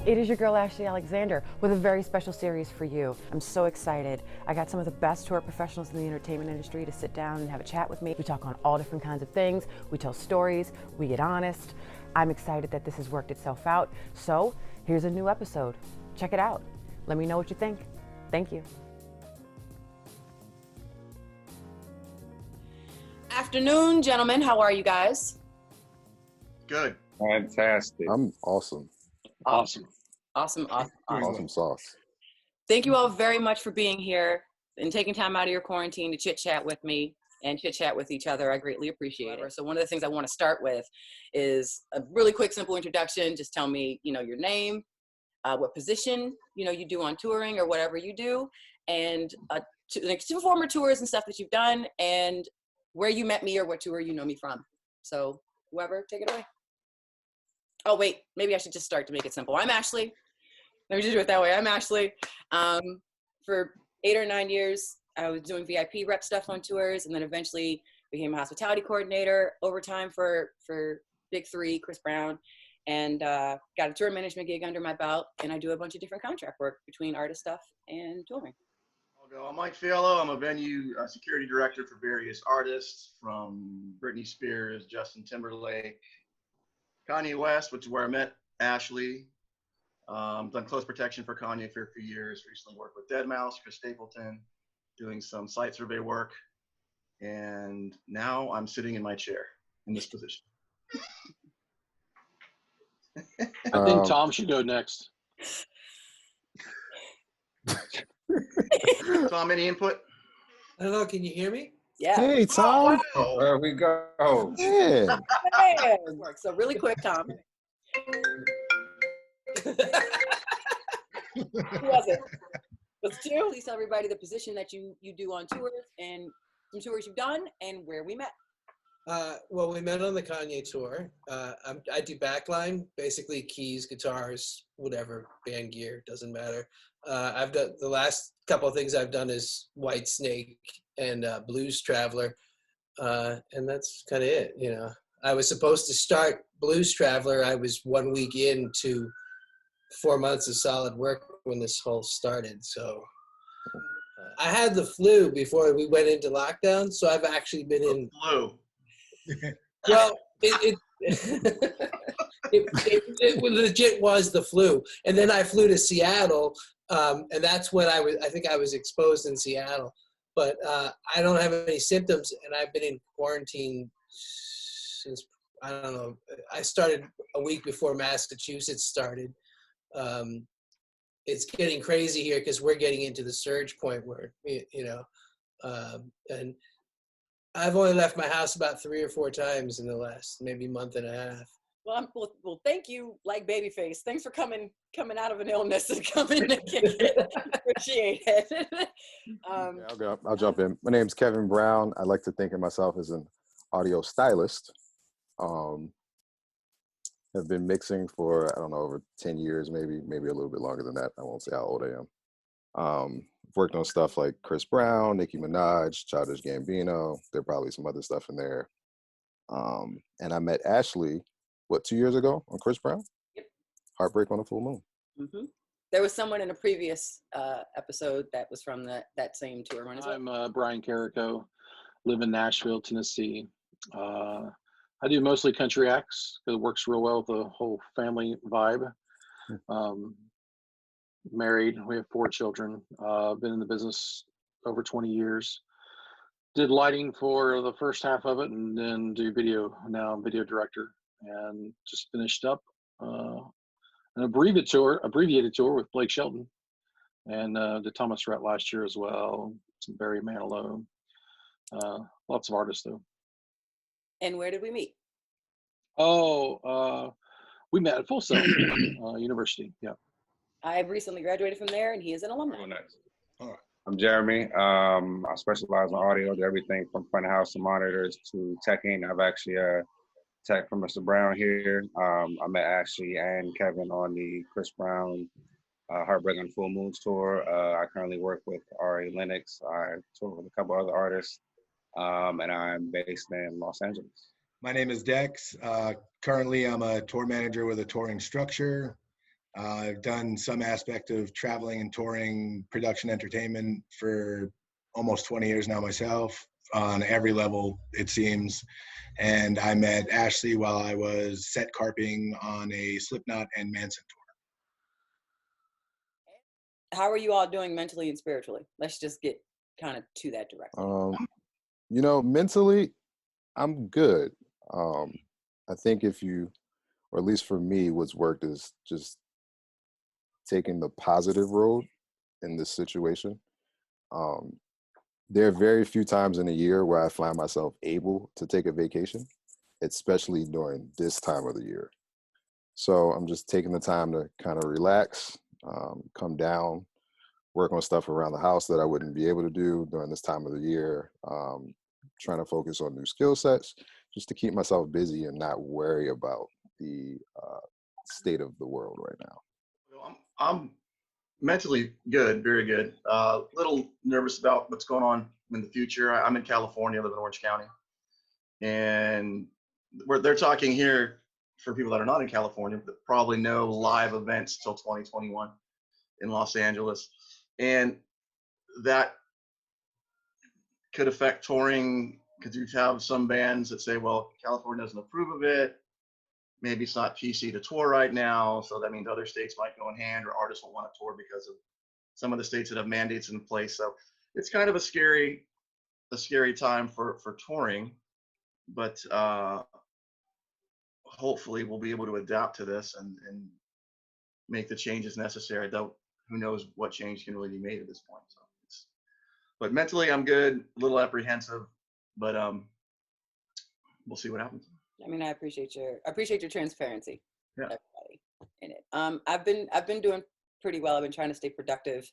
It is your girl Ashley Alexander with a very special series for you. I'm so excited. I got some of the best tour professionals in the entertainment industry to sit down and have a chat with me. We talk on all different kinds of things. We tell stories. We get honest. I'm excited that this has worked itself out. So here's a new episode. Check it out. Let me know what you think. Thank you. Afternoon, gentlemen. How are you guys? Good. Fantastic. I'm awesome. Awesome sauce. Thank you all very much for being here and taking time out of your quarantine to chit chat with me and chit chat with each other. I greatly appreciate it. So one of the things I want to start with is a really quick, simple introduction. Just tell me, your name, what position, you do on touring or whatever you do, and two former tours and stuff that you've done, and where you met me or what tour you know me from. So whoever, take it away. Oh, wait, maybe I should just start to make it simple. I'm Ashley. Let me just do it that way. I'm Ashley. For 8 or 9 years, I was doing VIP rep stuff on tours, and then eventually became a hospitality coordinator overtime for Big Three, Chris Brown, and got a tour management gig under my belt, and I do a bunch of different contract work between artist stuff and touring. I'll go. I'm Mike Fiello. I'm a venue security director for various artists, from Britney Spears, Justin Timberlake, Kanye West, which is where I met Ashley. Done close protection for Kanye for a few years. Recently worked with deadmau5, Chris Stapleton, doing some site survey work. And now I'm sitting in my chair in this position. I think Tom should go next. Tom, any input? I don't know. Can you hear me? Yeah. Hey, Tom. Oh, There we go. Yeah. So really quick, Tom. Who was it? Was it you? Please tell everybody the position that you do on tours and some tours you've done and where we met. Well, we met on the Kanye tour. I do backline, basically keys, guitars, whatever, band gear, doesn't matter. I've done the last couple of things I've done is White Snake and Blues Traveler, and that's kind of it. I was supposed to start Blues Traveler. I was 1 week into 4 months of solid work when this whole started. So I had the flu before we went into lockdown, so I've actually been in flu. Well, it legit was the flu, and then I flew to Seattle, and that's when I think I was exposed in Seattle. But I don't have any symptoms, and I've been in quarantine since, I don't know, I started a week before Massachusetts started. It's getting crazy here because we're getting into the surge point where, and I've only left my house about 3 or 4 times in the last maybe month and a half. Well, thank you, like Babyface. Thanks for coming out of an illness and coming to kick it. Appreciate it. I'll jump in. My name's Kevin Brown. I like to think of myself as an audio stylist. Have been mixing for, I don't know, over 10 years, maybe a little bit longer than that. I won't say how old I am. Worked on stuff like Chris Brown, Nicki Minaj, Childish Gambino. There are probably some other stuff in there. And I met Ashley, 2 years ago on Chris Brown? Yep. Heartbreak on a Full Moon. Mm-hmm. There was someone in a previous episode that was from that same tour run as well. I'm Brian Carrico, live in Nashville, Tennessee. I do mostly country acts because it works real well with the whole family vibe. Married, we have 4 children. Been in the business over 20 years. Did lighting for the first half of it, and then do video. Now I'm video director, and just finished up an abbreviated tour with Blake Shelton, and the Thomas Rhett last year as well. Some Barry Manilow. Lots of artists though. And where did we meet? We met at Full Sail University. Yeah. I've recently graduated from there, and he is an alumni. Oh, nice. All right. I'm Jeremy. I specialize in audio, do everything from front of house to monitors to teching. I've actually tech from Mr. Brown here. I met Ashley and Kevin on the Chris Brown Heartbreak on Full Moons tour. I currently work with Ari Lennox. I tour with a couple other artists, and I'm based in Los Angeles. My name is Dex. Currently, I'm a tour manager with a touring structure. I've done some aspect of traveling and touring production entertainment for almost 20 years now myself, on every level, it seems. And I met Ashley while I was set carping on a Slipknot and Manson tour. How are you all doing mentally and spiritually? Let's just get kind of to that directly. You know, mentally, I'm good. I think if you, or at least for me, what's worked is just taking the positive road in this situation. There are very few times in a year where I find myself able to take a vacation, especially during this time of the year. So I'm just taking the time to kind of relax, come down, work on stuff around the house that I wouldn't be able to do during this time of the year. Trying to focus on new skill sets just to keep myself busy and not worry about the state of the world right now. I'm mentally good, very good. Little nervous about what's going on in the future. I'm in California, I live in Orange County, and they're talking here for people that are not in California, but probably no live events till 2021 in Los Angeles, and that could affect touring because you have some bands that say, well, California doesn't approve of it. Maybe it's not PC to tour right now, so that means other states might go in hand, or artists will want to tour because of some of the states that have mandates in place. So it's kind of a scary time for touring, but hopefully we'll be able to adapt to this and make the changes necessary. Though who knows what change can really be made at this point. So but mentally I'm good, a little apprehensive, but we'll see what happens. I mean, I appreciate your transparency. Yeah. Everybody in it. I've been doing pretty well. I've been trying to stay productive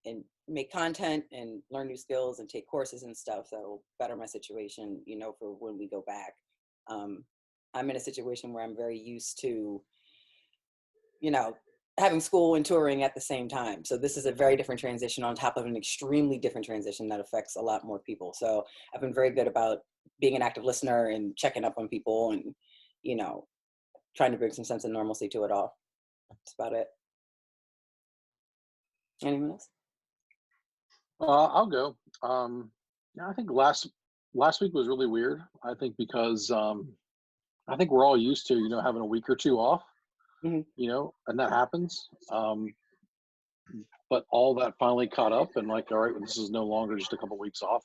and make content and learn new skills and take courses and stuff that will better my situation, you know, for when we go back. I'm in a situation where I'm very used to, you know, having school and touring at the same time. So this is a very different transition on top of an extremely different transition that affects a lot more people. So I've been very good about being an active listener and checking up on people and, you know, trying to bring some sense of normalcy to it all. That's about it. Anyone else? I'll go. Yeah, I think last week was really weird. I think because I think we're all used to, you know, having a week or two off, Mhm. you know, and that happens. But all that finally caught up, and like, all right, this is no longer just a couple weeks off.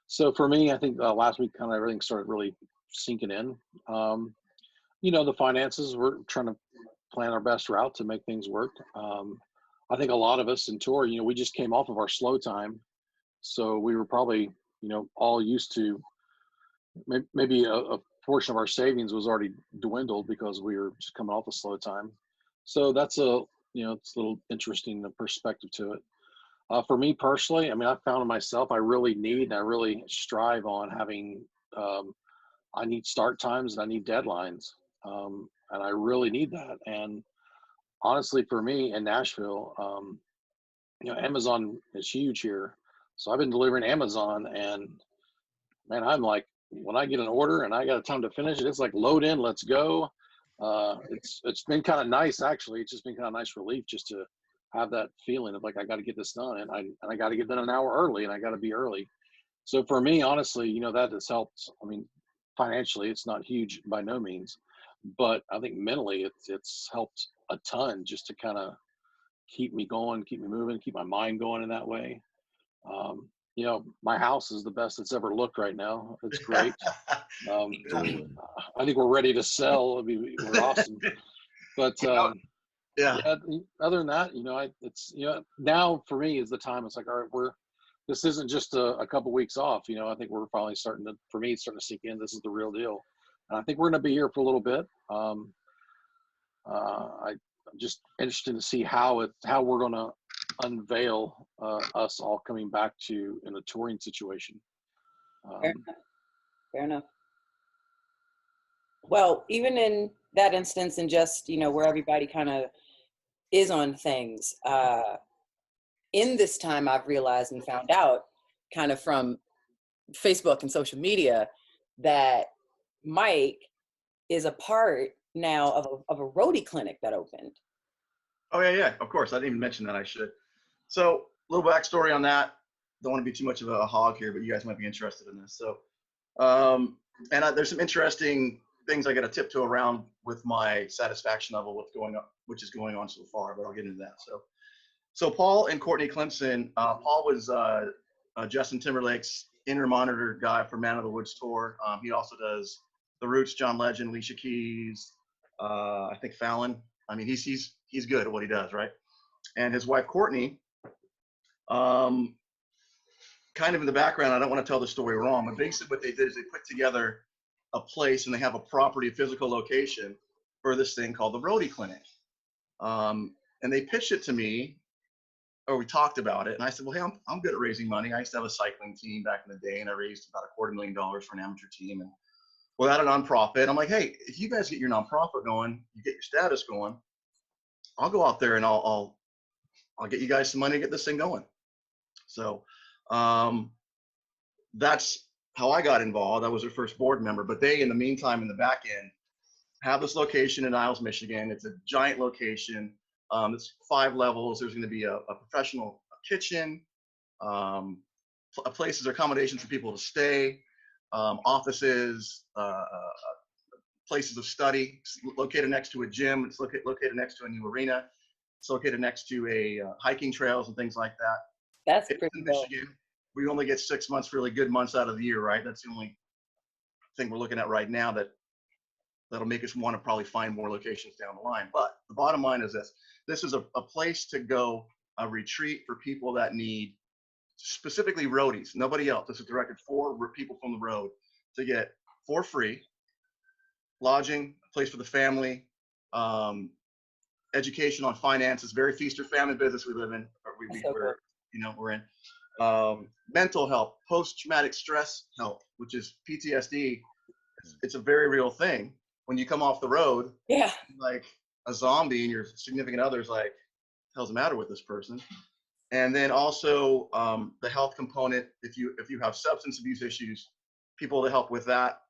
So for me, I think last week kind of everything started really sinking in. You know, the finances, we're trying to plan our best route to make things work. I think a lot of us in tour, you know, we just came off of our slow time. So we were probably, you know, all used to maybe a portion of our savings was already dwindled because we were just coming off a slow time. So that's you know, it's a little interesting perspective to it. For me personally, I mean, I found in myself, I really need and I really strive on having, I need start times and I need deadlines. And I really need that. And honestly, for me in Nashville, you know, Amazon is huge here. So I've been delivering Amazon, and man, I'm like, when I get an order and I got time to finish it, it's like load in, let's go. It's been kind of nice, actually. It's just been kind of nice relief just to have that feeling of like, I got to get this done, and I got to get done an hour early, and I got to be early. So for me, honestly, you know, that has helped. I mean, financially, it's not huge by no means, but I think mentally it's helped a ton just to kind of keep me going, keep me moving, keep my mind going in that way. You know, my house is the best it's ever looked right now. It's great. I think we're ready to sell. We're awesome. But Yeah. yeah, other than that, you know, it's, you know, now for me is the time. It's like, all right, this isn't just a couple weeks off. You know, I think we're finally for me, it's starting to sink in. This is the real deal. And I think we're going to be here for a little bit. I'm just interested to see how we're going to unveil us all coming back to in a touring situation. Fair enough. Well, even in that instance, and just, you know, where everybody kind of is on things, in this time I've realized and found out kind of from Facebook and social media that Mike is a part now of a Roady Clinic that opened. Oh yeah, of course. I didn't even mention that. I should. So a little backstory on that. Don't want to be too much of a hog here, but you guys might be interested in this. So, there's some interesting things I got to tiptoe around with my satisfaction level with going on, which is going on so far. But I'll get into that. So Paul and Courtney Clemson. Paul was Justin Timberlake's inner monitor guy for Man of the Woods tour. He also does The Roots, John Legend, Alicia Keys, I think Fallon. I mean, he's good at what he does, right? And his wife Courtney, um, kind of in the background. I don't want to tell the story wrong, but basically what they did is they put together a place and they have a property, a physical location for this thing called the Roady Clinic. And they pitched it to me, or we talked about it, and I said, well, hey, I'm good at raising money. I used to have a cycling team back in the day, and I raised about $250,000 for an amateur team. And without a nonprofit, I'm like, hey, if you guys get your nonprofit going, you get your status going, I'll go out there and I'll get you guys some money to get this thing going. So that's how I got involved. I was their first board member, but they, in the meantime, in the back end, have this location in Niles, Michigan. It's a giant location. It's 5 levels. There's going to be a professional kitchen, places, accommodations for people to stay, offices, places of study. It's located next to a gym. It's located next to a new arena. It's located next to a hiking trails and things like that. That's It's pretty in cool. Michigan. We only get 6 months, really good months out of the year, right? That's the only thing we're looking at right now that'll make us want to probably find more locations down the line. But the bottom line is this. This is a place to go, a retreat for people that need, specifically roadies, nobody else. This is directed for people from the road to get for free lodging, a place for the family, education on finances, very feast or famine business we live in, or we're in. Mental health, post-traumatic stress help, which is PTSD. It's a very real thing. When you come off the road, Yeah. like a zombie, and your significant other's like, "What the hell's the matter with this person?" And then also the health component. If you have substance abuse issues, people to help with that.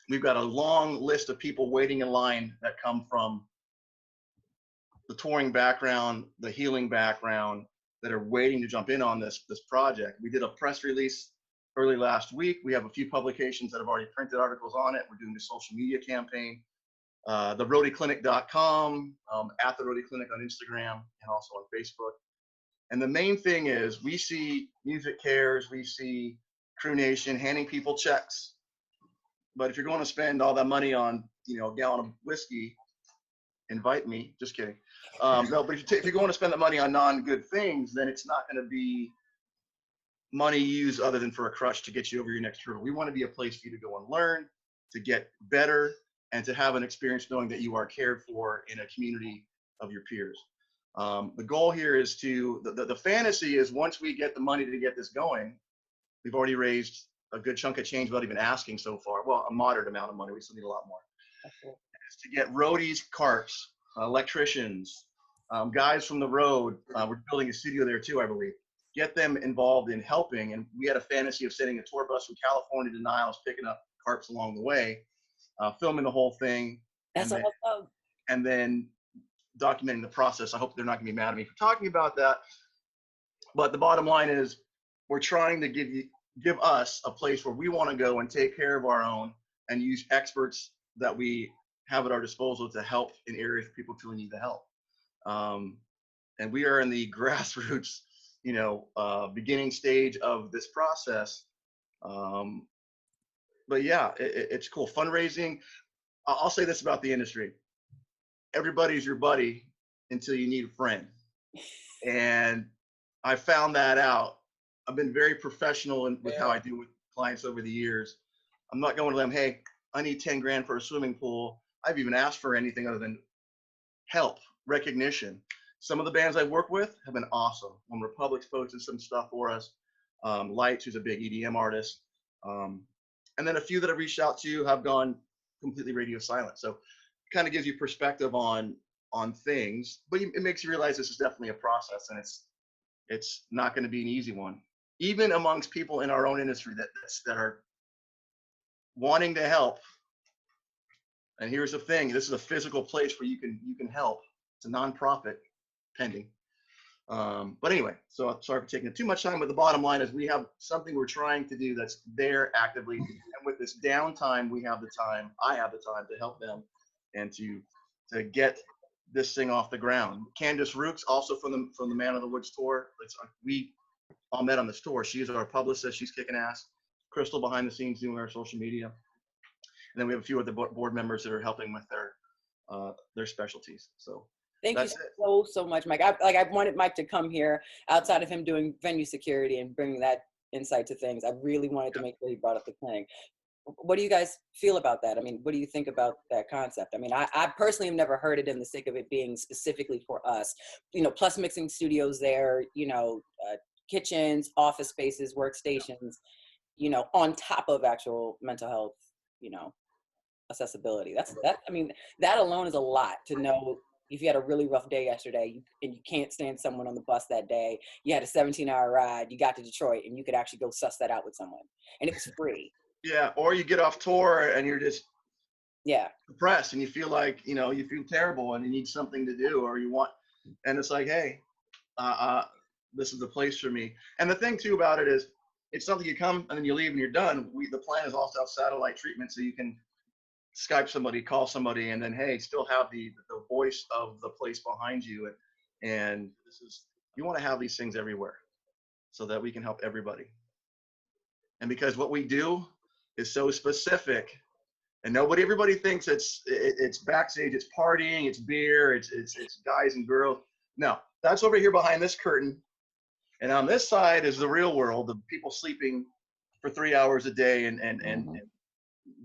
We've got a long list of people waiting in line that come from the touring background, the healing background, that are waiting to jump in on this project. We did a press release early last week. We have a few publications that have already printed articles on it. We're doing a social media campaign. The RoadyClinic.com, at the Roady Clinic on Instagram, and also on Facebook. And the main thing is we see Music Cares, we see Crew Nation handing people checks. But if you're going to spend all that money on, a gallon of whiskey, invite me. Just kidding. No, but if you're going to spend the money on non-good things, then it's not going to be money used other than for a crush to get you over your next hurdle. We want to be a place for you to go and learn, to get better, and to have an experience knowing that you are cared for in a community of your peers. The goal here is the fantasy is, once we get the money to get this going, we've already raised a good chunk of change without even asking so far. Well, a moderate amount of money. We still need a lot more. Is to get roadies, carts, electricians, guys from the road. We're building a studio there too, I believe. Get them involved in helping. And we had a fantasy of sending a tour bus from California to Niles, picking up carts along the way, filming the whole thing. That's awesome. And then documenting the process. I hope they're not going to be mad at me for talking about that. But the bottom line is, we're trying to give us a place where we want to go and take care of our own and use experts that we have at our disposal to help in areas people truly need the help. And we are in the grassroots, beginning stage of this process. But yeah, it's cool. Fundraising. I'll say this about the industry. Everybody's your buddy until you need a friend. And I found that out. I've been very professional with how I deal with clients over the years. I'm not going to them, hey, I need 10 grand for a swimming pool. I've even asked for anything other than help, recognition. Some of the bands I've worked with have been awesome. When Republic's posted some stuff for us, Lights, who's a big EDM artist, and then a few that I've reached out to have gone completely radio silent. So it kind of gives you perspective on things, but it makes you realize this is definitely a process, and it's not going to be an easy one, even amongst people in our own industry that are wanting to help. And here's the thing: this is a physical place where you can help. It's a nonprofit. pending. But anyway, so sorry for taking too much time, but the bottom line is we have something we're trying to do that's there actively. And with this downtime, we have the time, I have the time to help them and to get this thing off the ground. Candace Rooks, also from the Man of the Woods tour. We all met on this tour. She's our publicist. She's kicking ass. Crystal behind the scenes doing our social media. And then we have a few other board members that are helping with their specialties. So thank you so much, Mike. I wanted Mike to come here outside of him doing venue security and bringing that insight to things. I really wanted to make sure he brought up the clinic. What do you guys feel about that? I mean, what do you think about that concept? I mean, I personally have never heard it in the sake of it being specifically for us, plus mixing studios there, kitchens, office spaces, workstations, on top of actual mental health, accessibility. That alone is a lot to know. If you had a really rough day yesterday and you can't stand someone on the bus that day, you had a 17-hour ride, you got to Detroit, and you could actually go suss that out with someone. And it was free. Yeah, or you get off tour and you're just depressed and you feel like, you feel terrible and you need something to do and it's like, hey, this is the place for me. And the thing too about it is it's something you come and then you leave and you're done. The plan is also have satellite treatment so you can Skype somebody, call somebody, and then, hey, still have the voice of the place behind you. And you want to have these things everywhere so that we can help everybody. And because what we do is so specific and everybody thinks it's backstage, it's partying, it's beer, it's guys and girls. No, that's over here behind this curtain. And on this side is the real world, the people sleeping for 3 hours a day and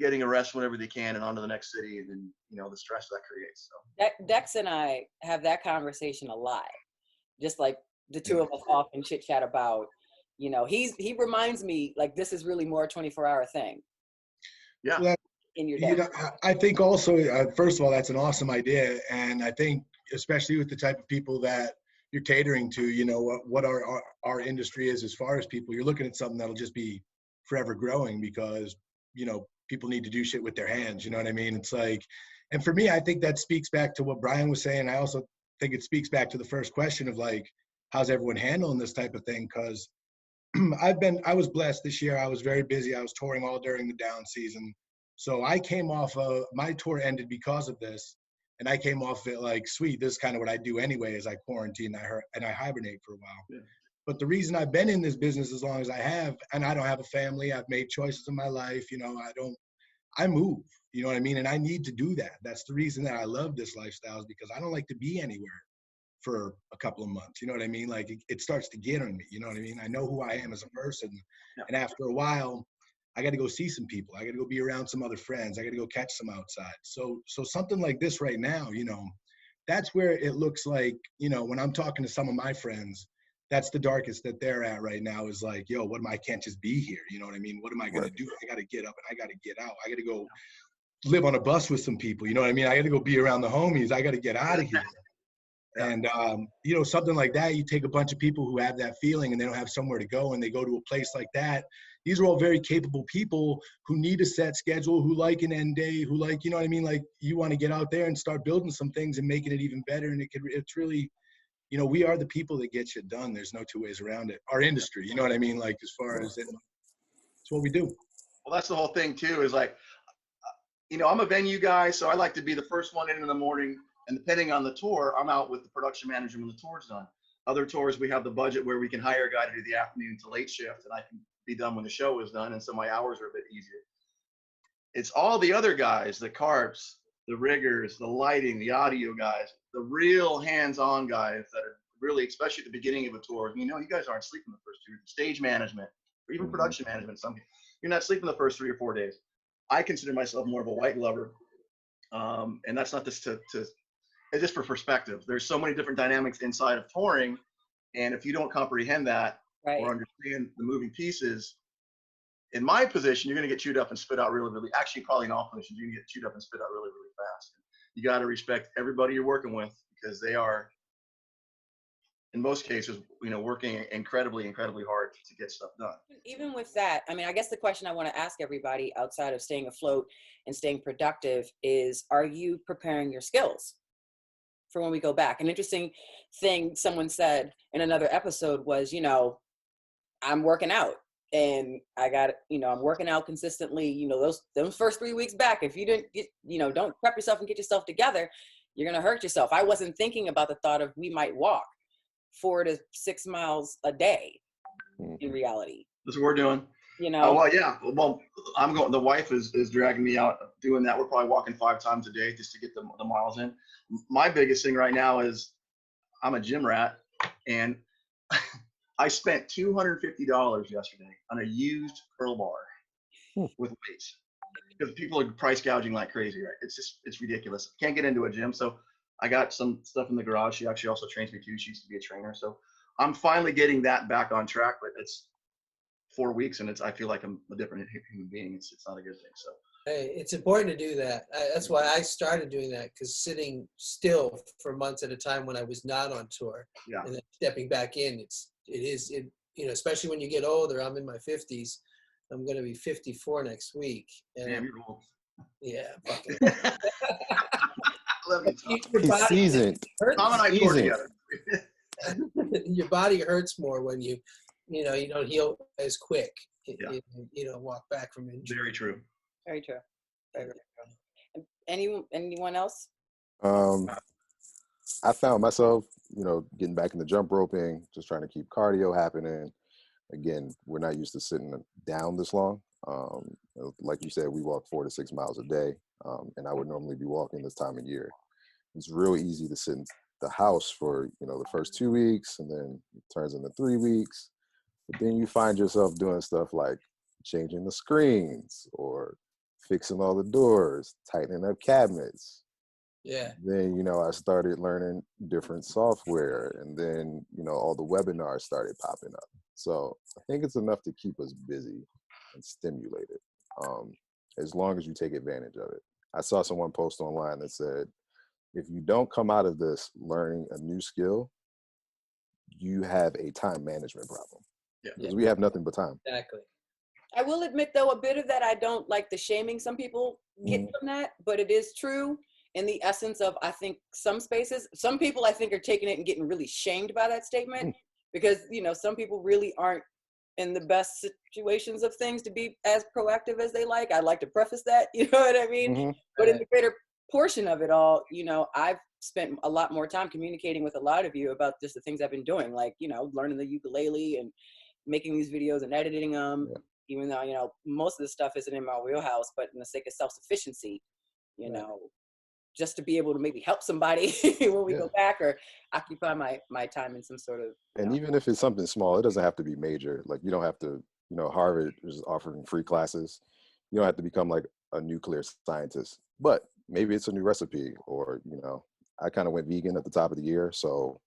getting a rest whenever they can and on to the next city, and then the stress that creates. So Dex and I have that conversation a lot, just like the two of us often chit chat about. He reminds me like this is really more a 24-hour thing. Yeah. Well, in your day. I think also, first of all, that's an awesome idea, and I think especially with the type of people that you're catering to, what our industry is as far as people, you're looking at something that'll just be forever growing because people need to do shit with their hands. You know what I mean? It's like, and for me, I think that speaks back to what Brian was saying. I also think it speaks back to the first question of like, how's everyone handling this type of thing? Because I was blessed this year. I was very busy. I was touring all during the down season. So I came off of, my tour ended because of this. And I came off it like, sweet, this is kind of what I do anyway, is I quarantine and I hibernate for a while. Yeah. But the reason I've been in this business as long as I have, and I don't have a family, I've made choices in my life, I move, you know what I mean? And I need to do that. That's the reason that I love this lifestyle, is because I don't like to be anywhere for a couple of months. You know what I mean? Like it starts to get on me, you know what I mean? I know who I am as a person. Yeah. And after a while, I got to go see some people. I got to go be around some other friends. I got to go catch some outside. So something like this right now, that's where it looks like, when I'm talking to some of my friends, that's the darkest that they're at right now, is like, yo, I can't just be here. You know what I mean? What am I going to do? I got to get up and I got to get out. I got to go live on a bus with some people. You know what I mean? I got to go be around the homies. I got to get out of here. And, something like that, you take a bunch of people who have that feeling and they don't have somewhere to go and they go to a place like that. These are all very capable people who need a set schedule, who like an end day, who like, you know what I mean? Like you want to get out there and start building some things and making it even better. And it's really, we are the people that get shit done. There's no two ways around it. Our industry, you know what I mean? Like as far as it's what we do. Well, that's the whole thing too, is like, I'm a venue guy, so I like to be the first one in the morning. And depending on the tour, I'm out with the production manager when the tour's done. Other tours, we have the budget where we can hire a guy to do the afternoon to late shift, and I can be done when the show is done, and so my hours are a bit easier. It's all the other guys, the carps, the riggers, the lighting, the audio guys, the real hands-on guys that are really, especially at the beginning of a tour, you guys aren't sleeping the first 2 days. Stage management, or even production management, you're not sleeping the first 3 or 4 days. I consider myself more of a white glover, and that's not just it's just for perspective. There's so many different dynamics inside of touring, and if you don't comprehend that or understand the moving pieces, in my position, you're going to get chewed up and spit out really, really. Actually, probably in all positions, you can get chewed up and spit out really, really fast. You got to respect everybody you're working with, because they are, in most cases, working incredibly, incredibly hard to get stuff done. Even with that, I guess the question I want to ask everybody outside of staying afloat and staying productive is, are you preparing your skills? for when we go back. An interesting thing someone said in another episode was, you know, I'm working out and I got, you know, I'm working out consistently, you know, those first 3 weeks back, if you didn't get, you know, don't prep yourself and get yourself together, you're going to hurt yourself. I wasn't thinking about the thought of we might walk 4 to 6 miles a day in reality. That's what we're doing. You know? Well, yeah. Well, I'm going. The wife is dragging me out doing that. We're probably walking 5 times a day just to get the miles in. My biggest thing right now is I'm a gym rat, and I spent $250 yesterday on a used curl bar with weights because people are price gouging like crazy. Right? It's ridiculous. Can't get into a gym, so I got some stuff in the garage. She actually also trains me too. She used to be a trainer, so I'm finally getting that back on track. But it's 4 weeks, and I feel like I'm a different human being. It's not a good thing. So hey, it's important to do that. That's why I started doing that, because sitting still for months at a time when I was not on tour, and then stepping back in, it you know, especially when you get older. I'm in my 50s. I'm going to be 54 next week. And damn, you're old. yeah, fucking. Love you, Tom. He's seasoned. Tom and I toured together. Your body hurts more when you know, you don't heal as quick. You know, walk back from injury. Very true. Very true. Very true. Anyone else? I found myself, you know, getting back into jump roping, just trying to keep cardio happening. Again, we're not used to sitting down this long. Like you said, we walk 4 to 6 miles a day, and I would normally be walking this time of year. It's real easy to sit in the house for, you know, the first 2 weeks, and then it turns into 3 weeks. But then you find yourself doing stuff like changing the screens or fixing all the doors, tightening up cabinets. Yeah. Then, you know, I started learning different software, and then, you know, all the webinars started popping up. So I think it's enough to keep us busy and stimulated, as long as you take advantage of it. I saw someone post online that said, if you don't come out of this learning a new skill, you have a time management problem. Because we have nothing but time. Exactly. I will admit, though, a bit of that, I don't like the shaming some people get from that, but it is true in the essence of, I think, some spaces. Some people, I think, are taking it and getting really shamed by that statement because, you know, some people really aren't in the best situations of things to be as proactive as they like. I'd like to preface that, you know what I mean? But in the greater portion of it all, you know, I've spent a lot more time communicating with a lot of you about just the things I've been doing, like, you know, learning the ukulele and making these videos and editing them, even though, you know, most of the stuff isn't in my wheelhouse, but in the sake of self-sufficiency, you know, just to be able to maybe help somebody when we go back or occupy my time in some sort of. And even if it's something small, it doesn't have to be major. Like, you don't have to, you know, Harvard is offering free classes. You don't have to become like a nuclear scientist, but maybe it's a new recipe, or, you know, I kind of went vegan at the top of the year. So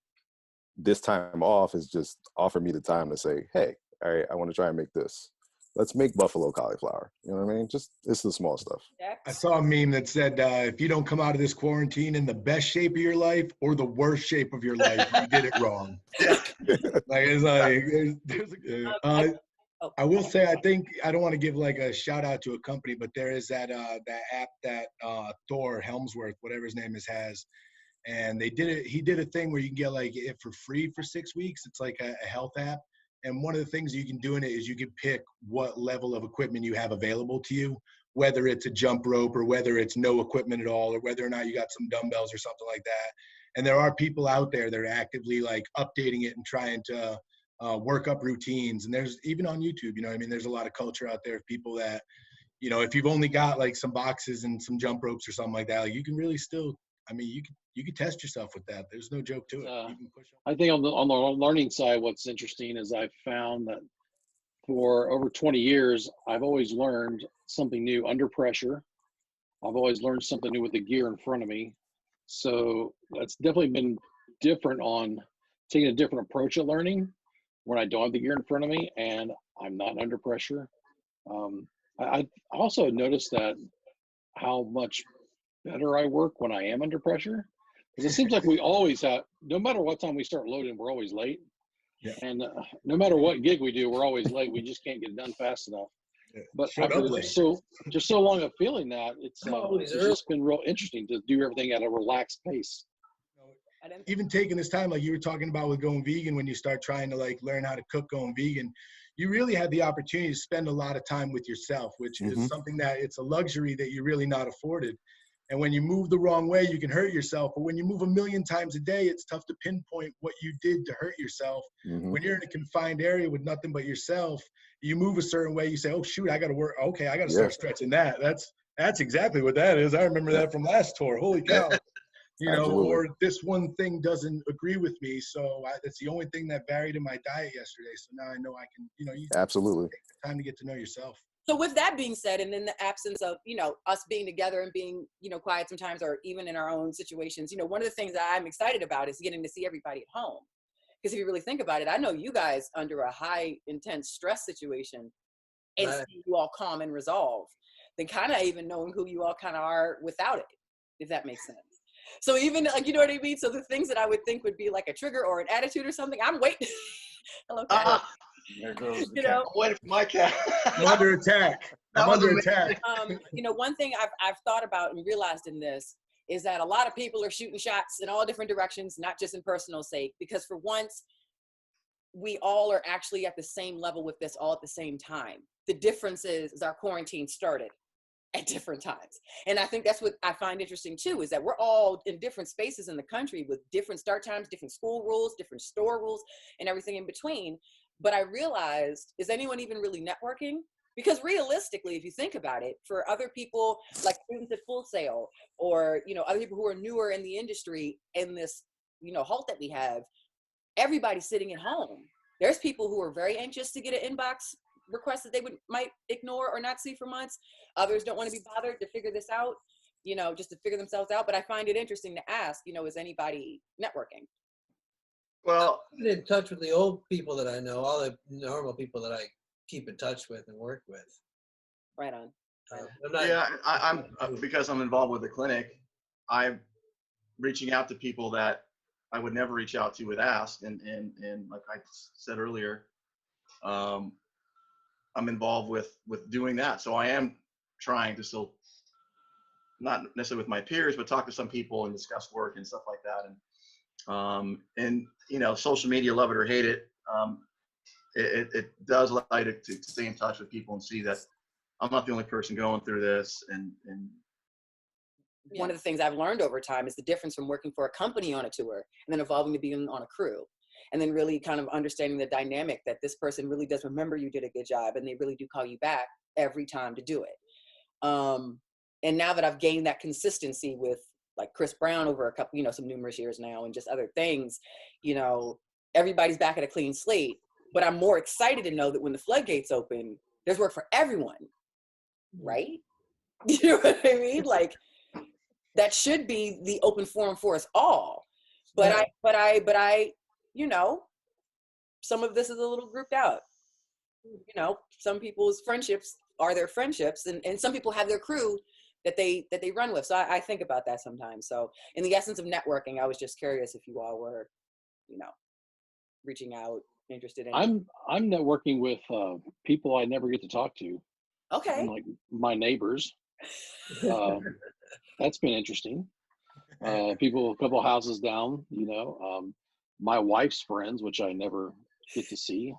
this time off is just offer me the time to say, hey, all right, I want to try and make this. Let's make buffalo cauliflower. You know what I mean? Just, it's the small stuff. I saw a meme that said, if you don't come out of this quarantine in the best shape of your life or the worst shape of your life, you did it wrong. Like, it's like, I will say, I think, I don't want to give like a shout out to a company, but there is that app that Thor Helmsworth, whatever his name is, has. And he did a thing where you can get like it for free for 6 weeks. It's like a health app. And one of the things you can do in it is you can pick what level of equipment you have available to you, whether it's a jump rope or whether it's no equipment at all, or whether or not you got some dumbbells or something like that. And there are people out there that are actively like updating it and trying to work up routines. And there's even on YouTube, you know what I mean? There's a lot of culture out there of people that, you know, if you've only got like some boxes and some jump ropes or something like that, like you can really still, I mean, you can test yourself with that. There's no joke to it. You can push I think on the learning side, what's interesting is I've found that for over 20 years, I've always learned something new under pressure. I've always learned something new with the gear in front of me. So that's definitely been different on taking a different approach at learning when I don't have the gear in front of me and I'm not under pressure. I also noticed that how much better I work when I am under pressure. Because it seems like we always have, no matter what time we start loading, we're always late. Yeah. And no matter what gig we do, we're always late. We just can't get it done fast enough. But after just so long of feeling that, it's just been real interesting to do everything at a relaxed pace. even taking this time, like you were talking about with going vegan, when you start trying to like learn how to cook going vegan, you really had the opportunity to spend a lot of time with yourself, which is something that it's a luxury that you're really not afforded. And when you move the wrong way, you can hurt yourself. But when you move a million times a day, it's tough to pinpoint what you did to hurt yourself. When you're in a confined area with nothing but yourself, you move a certain way, you say, oh, shoot, I got to work. Okay, I got to start stretching that. That's exactly what that is. I remember that from last tour. Holy cow. You know, Absolutely. or this one thing doesn't agree with me. So that's the only thing that varied in my diet yesterday. So now I know I can, you know, you Absolutely. take the time to get to know yourself. So with that being said, and in the absence of, you know, us being together and being, you know, quiet sometimes, or even in our own situations, you know, one of the things that I'm excited about is getting to see everybody at home. Because if you really think about it, I know you guys under a high intense stress situation and see you all calm and resolve, than kind of even knowing who you all kind of are without it, if that makes sense. So even like, you know what I mean? So the things that I would think would be like a trigger or an attitude or something, I'm waiting. Hello, cat. There goes the You cat. know, I'm waiting for my cat. I'm under attack. I'm under attack. you know, one thing I've thought about and realized in this is that a lot of people are shooting shots in all different directions, not just in personal sake, because for once, we all are actually at the same level with this all at the same time. The difference is our quarantine started at different times. And I think that's what I find interesting too, is that we're all in different spaces in the country with different start times, different school rules, different store rules, and everything in between. But I realized, is anyone even really networking? Because realistically, if you think about it, for other people like students at Full Sail, or, you know, other people who are newer in the industry in this, you know, halt that we have, everybody's sitting at home. There's people who are very anxious to get an inbox requests that they might ignore or not see for months. Others don't want to be bothered to figure this out, you know, just to figure themselves out. But I find it interesting to ask, you know, is anybody networking? Well, I've been in touch with the old people that I know, all the normal people that I keep in touch with and work with. Right on. I'm not, yeah, I'm because I'm involved with the clinic, I'm reaching out to people that I would never reach out to with Ask. And like I said earlier, I'm involved with doing that. So I am trying to still, not necessarily with my peers, but talk to some people and discuss work and stuff like that. And you know, social media, love it or hate it, it does allow you to stay in touch with people and see that I'm not the only person going through this. And one of the things I've learned over time is the difference from working for a company on a tour and then evolving to being on a crew. And then really kind of understanding the dynamic that this person really does remember you did a good job, and they really do call you back every time to do it. And now that I've gained that consistency with like Chris Brown over a couple, you know, some numerous years now, and just other things, you know, everybody's back at a clean slate. But I'm more excited to know that when the floodgates open, there's work for everyone, right? You know what I mean? Like, that should be the open forum for us all. But I, you know, some of this is a little grouped out. You know, some people's friendships are their friendships, and some people have their crew that they run with. So I think about that sometimes. So in the essence of networking, I was just curious if you all were, you know, reaching out, interested in. I'm networking with people I never get to talk to. Okay. Like my neighbors. That's been interesting. People a couple houses down, you know. My wife's friends, which I never get to see.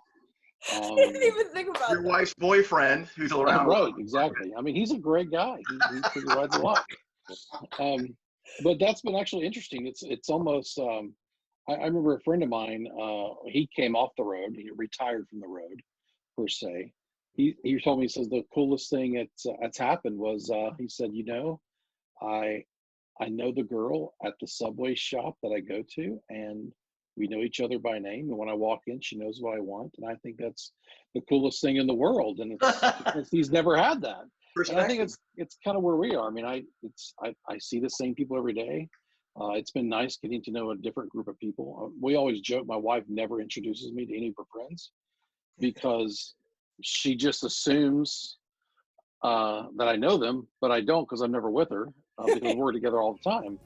I didn't even think about your that. wife's boyfriend, who's around. Right, exactly. I mean, he's a great guy. He pretty rides a lot. But that's been actually interesting. It's almost. I remember a friend of mine. He came off the road. He retired from the road, per se. He told me, he says the coolest thing that's happened was he said, you know, I know the girl at the Subway shop that I go to, and we know each other by name. And when I walk in, she knows what I want. And I think that's the coolest thing in the world. And it's he's never had that. And I think it's kind of where we are. I mean, I see the same people every day. It's been nice getting to know a different group of people. We always joke, my wife never introduces me to any of her friends because she just assumes that I know them, but I don't, because I'm never with her because we're together all the time.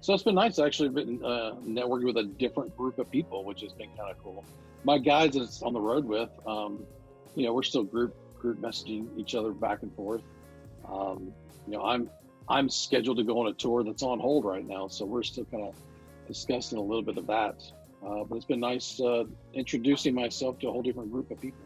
So it's been nice actually been networking with a different group of people, which has been kind of cool. My guys that's on the road with, you know, we're still group messaging each other back and forth. You know, I'm scheduled to go on a tour that's on hold right now, so we're still kind of discussing a little bit of that. But it's been nice introducing myself to a whole different group of people.